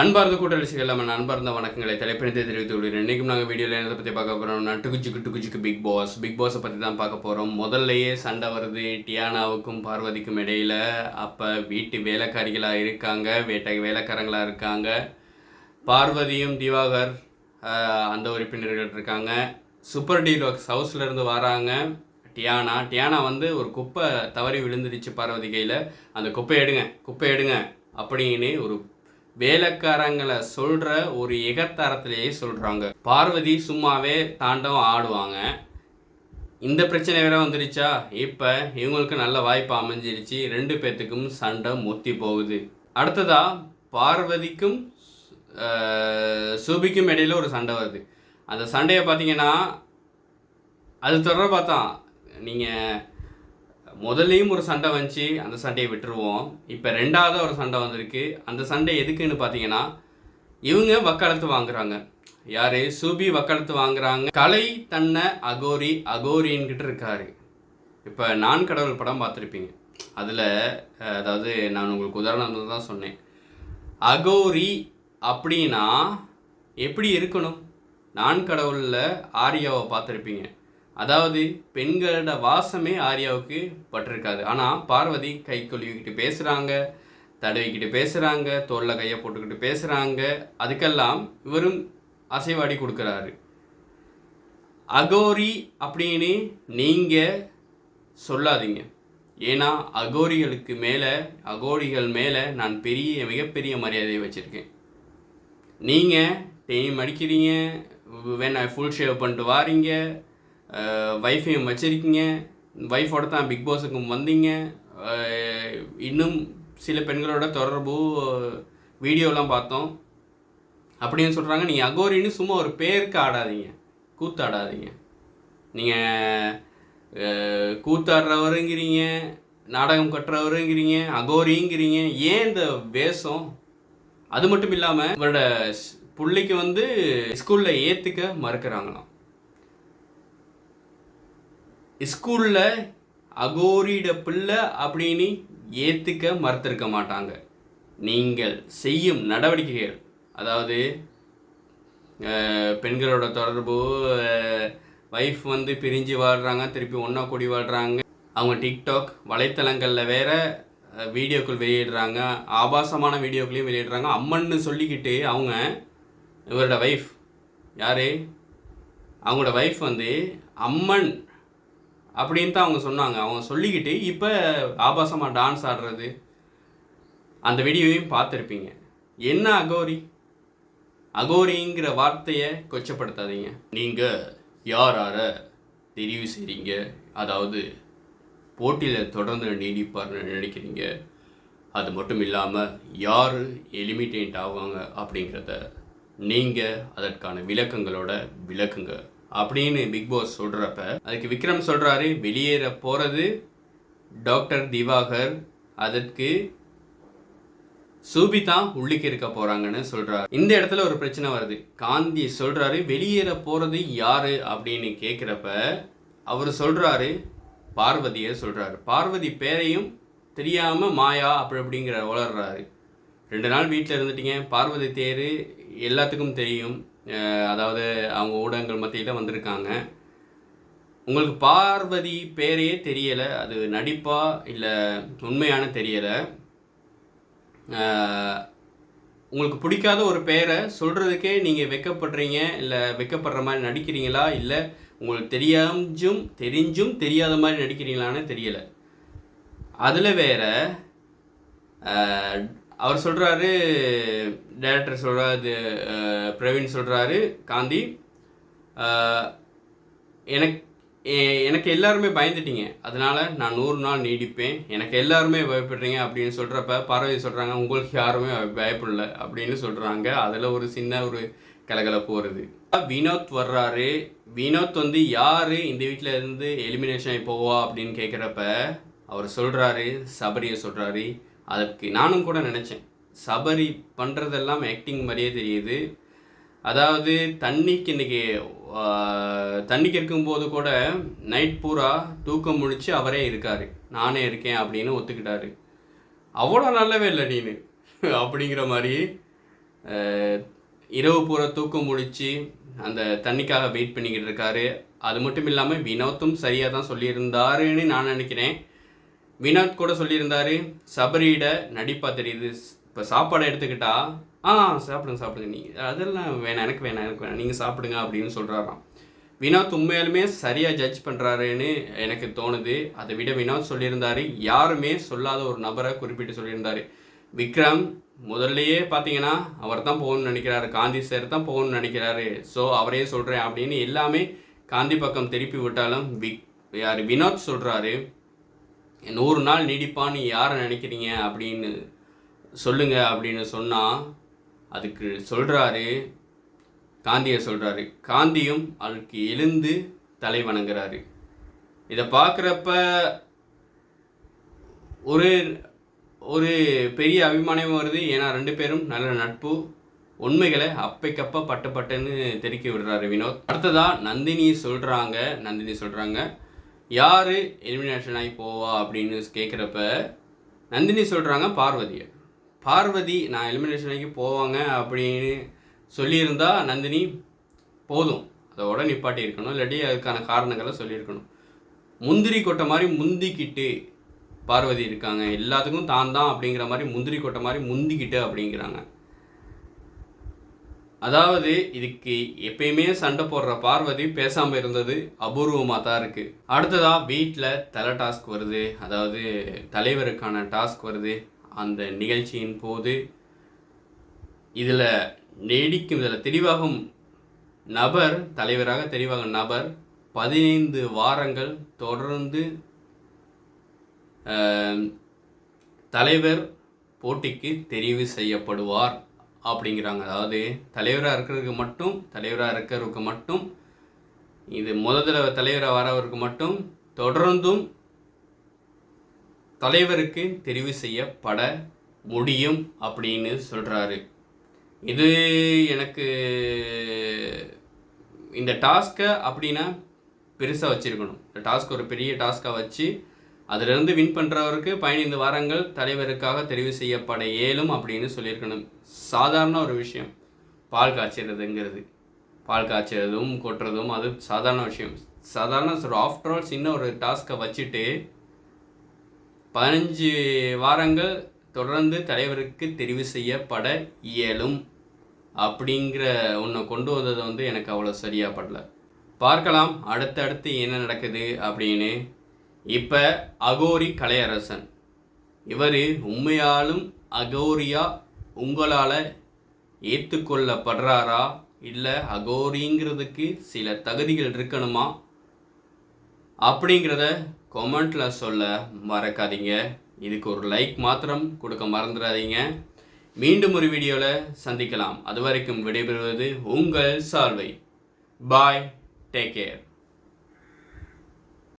அன்பார்ந்த கூட்டரசிகள் நம்ம அன்பார்ந்த வணக்கங்களை தலைப்பணித்தை தெரிவித்துக் கொள்கிறேன். இன்றைக்கும் நாங்கள் வீடியோவில் என்னதை பற்றி பார்க்க போகிறோம்னா டுகுச்சிக்கு பிக் பாஸை பற்றி தான் பார்க்க போகிறோம். முதல்லையே சண்டை வருது டியானாவுக்கும் பார்வதிக்கும் இடையில். அப்போ வீட்டு வேலைக்காரிகளாக இருக்காங்க, வேலைக்காரங்களாக இருக்காங்க. பார்வதியும் திவாகர் அந்த உறுப்பினர்கள் இருக்காங்க. சூப்பர் டீலக்ஸ் ஹவுஸ்லேருந்து வராங்க. டியானா வந்து ஒரு குப்பை தவறி விழுந்துடுச்சு பார்வதி கையில். அந்த குப்பை எடுங்க அப்படின்னு ஒரு வேலைக்காரங்களை சொல்கிற ஒரு எகத்தாரத்திலேயே சொல்கிறாங்க. பார்வதி சும்மாவே தாண்டவம் ஆடுவாங்க. இந்த பிரச்சனை வேற வந்துருச்சா, இப்போ இவங்களுக்கு நல்ல வாய்ப்பு அமைஞ்சிருச்சு. 2 பேர்த்துக்கும் சண்டை முத்தி போகுது. அடுத்ததா பார்வதிக்கும் சுபிக்கும் இடையில ஒரு சண்டை வருது. அந்த சண்டையை பார்த்தீங்கன்னா அது தொடர்பாக தான் நீங்கள் முதல்லையும் ஒரு சண்டை வந்துச்சு, அந்த சண்டையை விட்டுருவோம். இப்போ 2வது ஒரு சண்டை வந்திருக்கு. அந்த சண்டை எதுக்குன்னு பார்த்தீங்கன்னா, இவங்க வக்காலத்து வாங்குறாங்க. யார்? சுபி வக்காலத்து வாங்குறாங்க. கலை தன்னை அகோரின்கிட்ட இருக்காரு. இப்போ நான் கடவுள் படம் பார்த்துருப்பீங்க. அதில் அதாவது நான் உங்களுக்கு உதாரணம் தான் சொன்னேன். அகோரி அப்படின்னா எப்படி இருக்கணும்? நான் கடவுளில் ஆரியாவை பார்த்துருப்பீங்க. அதாவது பெண்களோட வாசமே ஆரியாவுக்கு பட்டிருக்காது. ஆனால் பார்வதி கை கொழுவிக்கிட்டு பேசுகிறாங்க, தடவிக்கிட்டு பேசுகிறாங்க, தோளில் கையை போட்டுக்கிட்டு பேசுகிறாங்க. அதுக்கெல்லாம் இவரும் அசைவாடி கொடுக்குறாரு. அகோரி அப்படின்னு நீங்கள் சொல்லாதீங்க. ஏன்னா அகோரிகள் மேலே நான் மிகப்பெரிய மரியாதையை வச்சுருக்கேன். நீங்கள் டெய்ம் அடிக்கிறீங்க, வேணா ஃபுல் ஷேவ் பண்ணிட்டு வாரீங்க, வைஃபையும் வச்சுருக்கீங்க, வைஃபோட தான் பிக் பாஸுக்கும் வந்தீங்க. இன்னும் சில பெண்களோட தொடர்பு வீடியோலாம் பார்த்தோம் அப்படின்னு சொல்கிறாங்க. நீங்கள் அகோரின்னு சும்மா ஒரு பேருக்கு ஆடாதீங்க, கூத்தாடாதீங்க. நீங்கள் கூத்தாடுறவருங்கிறீங்க, நாடகம் கட்டுறவருங்கிறீங்க, அகோரிங்கிறீங்க. ஏன் இந்த வேஷம்? அது மட்டும் இல்லாமல் இவரோட பிள்ளைக்கு வந்து ஸ்கூலில் ஏற்றுக்க மறுக்கிறாங்களாம். ஸ்கூலில் அகோரியோட பிள்ளை அப்படின்னு ஏற்றுக்க மறுத்திருக்க மாட்டாங்க. நீங்கள் செய்யும் நடவடிக்கைகள், அதாவது பெண்களோட தொடர்பு, வைஃப் வந்து பிரிஞ்சு வாழ்கிறாங்க, திருப்பி ஒன்றா கூடி வாழ்கிறாங்க. அவங்க டிக்டாக் வலைத்தளங்களில் வேறு வீடியோக்கள் வெளியிடுறாங்க, ஆபாசமான வீடியோக்களையும் வெளியிடுறாங்க. அம்மன்னு சொல்லிக்கிட்டு இவரோட வைஃப் யார்? அவங்களோட வைஃப் வந்து அம்மன் அப்படின்னு தான் அவங்க சொன்னாங்க. அவங்க சொல்லிக்கிட்டு இப்போ ஆபாசமாக டான்ஸ் ஆடுறது, அந்த வீடியோவையும் பார்த்துருப்பீங்க. என்ன அகோரிங்கிற வார்த்தையை கொச்சப்படுத்தாதீங்க. நீங்கள் யாரார தெரிவு செய்கிறீங்க, அதாவது போட்டியில் தொடர்ந்து நீடிப்பார்னு நினைக்கிறீங்க. அது மட்டும் இல்லாமல் யார் எலிமினேட் ஆவாங்க அப்படிங்கிறத நீங்கள் அதற்கான விளக்குங்க அப்படின்னு பிக் பாஸ் சொல்கிறப்ப அதுக்கு விக்ரம் சொல்கிறாரு, வெளியேற போகிறது டாக்டர் திவாகர், அதற்கு சூபி தான் உள்ளுக்கு இருக்க போகிறாங்கன்னு சொல்கிறார். இந்த இடத்துல ஒரு பிரச்சனை வருது. காந்தி சொல்கிறாரு வெளியேற போகிறது யார் அப்படின்னு கேட்குறப்ப அவர் சொல்கிறாரு பார்வதியை சொல்கிறாரு. பார்வதி பேரையும் தெரியாமல் மாயா அப்படிங்கிற வளர்றாரு. 2 நாள் வீட்டில் இருந்துட்டீங்க. பார்வதி தேர் எல்லாத்துக்கும் தெரியும். அதாவது அவங்க ஊடகங்கள் மத்தியில் வந்திருக்காங்க. உங்களுக்கு பார்வதி பேரையே தெரியலை. அது நடிப்பா இல்லை உண்மையான தெரியலை. உங்களுக்கு பிடிக்காத ஒரு பேரை சொல்கிறதுக்கே நீங்கள் வெக்கப்படுறீங்க, இல்லை வெக்கப்படுற மாதிரி நடிக்கிறீங்களா, இல்லை உங்களுக்கு தெரிஞ்சும் தெரியாத மாதிரி நடிக்கிறீங்களான்னு தெரியலை. அதில் வேற அவர் சொல்கிறாரு, டைரக்டர் சொல்கிறாரு, பிரவீன் சொல்கிறாரு, காந்தி எனக்கு எல்லாருமே பயந்துட்டீங்க, அதனால் நான் 100 நாள் நீடிப்பேன், எனக்கு எல்லாருமே பயப்படுறீங்க அப்படின்னு சொல்கிறப்ப பார்வதி சொல்கிறாங்க உங்களுக்கு யாருமே பயப்படல அப்படின்னு சொல்கிறாங்க. அதில் ஒரு சின்ன ஒரு கலகலப்பு வருது. வினோத் வர்றாரு. வினோத் வந்து யார் இந்த வீட்டில் இருந்து எலிமினேஷன் போவா அப்படின்னு கேட்குறப்ப அவர் சொல்கிறாரு சபரியை சொல்கிறாரு. அதுக்கு நானும் கூட நினச்சேன், சபரி பண்ணுறதெல்லாம் ஆக்டிங் மாதிரியே தெரியுது. அதாவது தண்ணிக்கு இருக்கும்போது கூட நைட் பூரா தூக்கம் முடிச்சு அவரே இருக்கார், நானே இருக்கேன் அப்படின்னு ஒத்துக்கிட்டாரு. அவ்வளோ நல்லவே இல்லை நீனு அப்படிங்கிற மாதிரி இரவு பூரா தூக்கம் முடித்து அந்த தண்ணிக்காக வெயிட் பண்ணிக்கிட்டு இருக்காரு. அது மட்டும் இல்லாமல் வினோத்தும் சரியாக தான் சொல்லியிருந்தாருன்னு நான் நினைக்கிறேன். வினோத் கூட சொல்லியிருந்தார், சபரியிட நடிப்பாக தெரியுது. இப்போ சாப்பாடை எடுத்துக்கிட்டா சாப்பிடுங்க நீங்கள், அதெல்லாம் வேணாம், எனக்கு வேணாம், நீங்கள் சாப்பிடுங்க அப்படின்னு சொல்கிறாராம். வினோத் உண்மையாலுமே சரியாக ஜட்ஜ் பண்ணுறாருன்னு எனக்கு தோணுது. அதை விட வினோத் சொல்லியிருந்தார், யாருமே சொல்லாத ஒரு நபரை குறிப்பிட்டு சொல்லியிருந்தார். விக்ரம் முதல்லையே பார்த்தீங்கன்னா அவர் தான் போகணும்னு நினைக்கிறாரு, காந்தி சார் தான் போகணும்னு நினைக்கிறாரு, ஸோ அவரே சொல்கிறேன் அப்படின்னு எல்லாமே காந்தி பக்கம் திருப்பி விட்டாலும் வினோத் சொல்கிறாரு, 100 நாள் நீடிப்பான்னு யாரை நினைக்கிறீங்க அப்படின்னு சொல்லுங்க அப்படின்னு சொன்னால் அதுக்கு சொல்கிறாரு, காந்தியை சொல்கிறாரு. காந்தியும் அதுக்கு எழுந்து தலை வணங்குறாரு. இதை பார்க்குறப்ப ஒரு ஒரு பெரிய அபிமானமும் வருது. ஏன்னா 2 பேரும் நல்ல நட்பு. உண்மைகளை அப்பைக்கப்போ பட்டுன்னு தெறிக்க விடுறாரு வினோத். அடுத்ததாக நந்தினி சொல்கிறாங்க யார் எலிமினேஷன் ஆகி போவா அப்படின்னு கேட்குறப்ப நந்தினி சொல்கிறாங்க பார்வதி நான் எலிமினேஷன் ஆகி போவாங்க அப்படின்னு சொல்லியிருந்தா நந்தினி போதும், அதோட நிப்பாட்டி இருக்கணும், இல்லாட்டி அதுக்கான காரணங்களை சொல்லியிருக்கணும். முந்திரி கொட்டை மாதிரி முந்திக்கிட்டு பார்வதி இருக்காங்க, எல்லாத்துக்கும் தான் அப்படிங்கிற மாதிரி முந்திரி கொட்டை மாதிரி முந்திக்கிட்டு அப்படிங்கிறாங்க. அதாவது இதுக்கு எப்பயுமே சண்டை போடுற பார்வதி பேசாமல் இருந்தது அபூர்வமாக தான் இருக்குது. அடுத்ததாக வீட்டில் தலை டாஸ்க் வருது, அதாவது தலைவருக்கான டாஸ்க் வருது. அந்த நிகழ்ச்சியின் போது இதில் தெரிவாகும் நபர், தலைவராக தெரிவாகும் நபர் 15 வாரங்கள் தொடர்ந்து தலைவர் போட்டிக்கு தெரிவு செய்யப்படுவார் அப்படிங்கிறாங்க. அதாவது தலைவராக இருக்கிறவருக்கு மட்டும் இது முதல்ல தலைவராக வரவருக்கு மட்டும் தொடர்ந்தும் தலைவருக்கு தெரிவு செய்யப்பட முடியும் அப்படின்னு சொல்கிறாரு. இது எனக்கு இந்த டாஸ்க்கை அப்படின்னா பெருசாக வச்சுருக்கணும். இந்த டாஸ்க் ஒரு பெரிய டாஸ்க்காக வச்சு அதிலிருந்து வின் பண்ணுறவருக்கு 15 வாரங்கள் தலைவருக்காக தெரிவு செய்யப்பட இயலும் அப்படின்னு சொல்லியிருக்கணும். சாதாரண ஒரு விஷயம் பால் காய்ச்சறதும் கொட்டுறதும் அது சாதாரண விஷயம். ஆஃப்டர் ஆல் சின்ன ஒரு டாஸ்க்கை வச்சுட்டு 15 வாரங்கள் தொடர்ந்து தலைவருக்கு தெரிவு செய்யப்பட இயலும் அப்படிங்கிற ஒன்று கொண்டு வந்தது எனக்கு அவ்வளோ சரியாக படல. பார்க்கலாம் அடுத்தடுத்து என்ன நடக்குது அப்படின்னு. இப்போ அகோரி கலையரசன் இவர் உண்மையாலும் அகோரியா உங்களால் ஏற்றுக்கொள்ளப்படுறாரா, இல்லை அகோரிங்கிறதுக்கு சில தகுதிகள் இருக்கணுமா அப்படிங்கிறத கமெண்ட்டில் சொல்ல மறக்காதீங்க. இதுக்கு ஒரு லைக் மாத்திரம் கொடுக்க மறந்துடாதீங்க. மீண்டும் ஒரு வீடியோவில் சந்திக்கலாம். அது வரைக்கும் விடைபெறுவது உங்கள் சால்வை. பாய், டேக் கேர்.